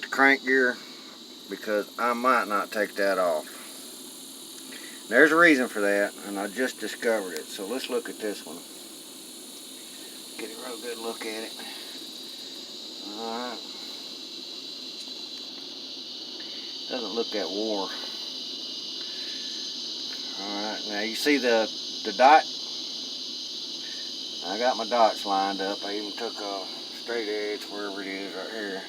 at the crank gear because I might not take that off. There's a reason for that, and I just discovered it. So let's look at this one. Get a real good look at it. Alright. Doesn't look that wore. Alright, now you see the dot? I got my dots lined up. I even took a straight edge wherever it is right here.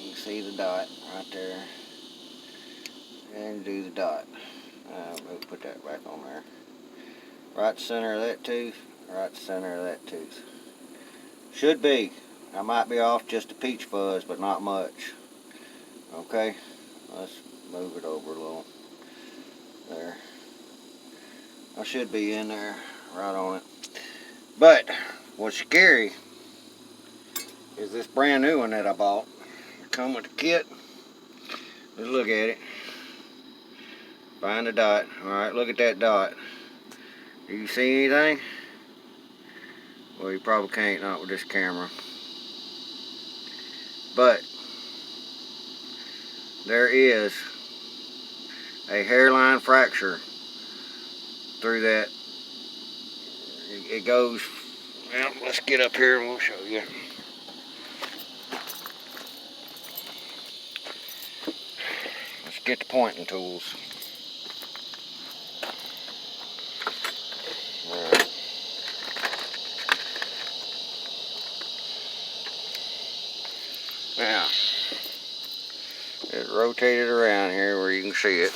You can see the dot right there. And do the dot. We'll put that back on there. Right center of that tooth, right center of that tooth. Should be. I might be off just a peach fuzz, but not much. Okay, let's move it over a little. There. I should be in there, right on it. But what's scary is this brand new one that I bought. It come with the kit. Let's look at it. Find the dot. Alright, look at that dot. Do you see anything? Well, you probably can't, not with this camera. But there is a hairline fracture through that. It goes, well, let's get up here and we'll show you. Let's get the pointing tools. Alright. Now, it's rotated around here where you can see it.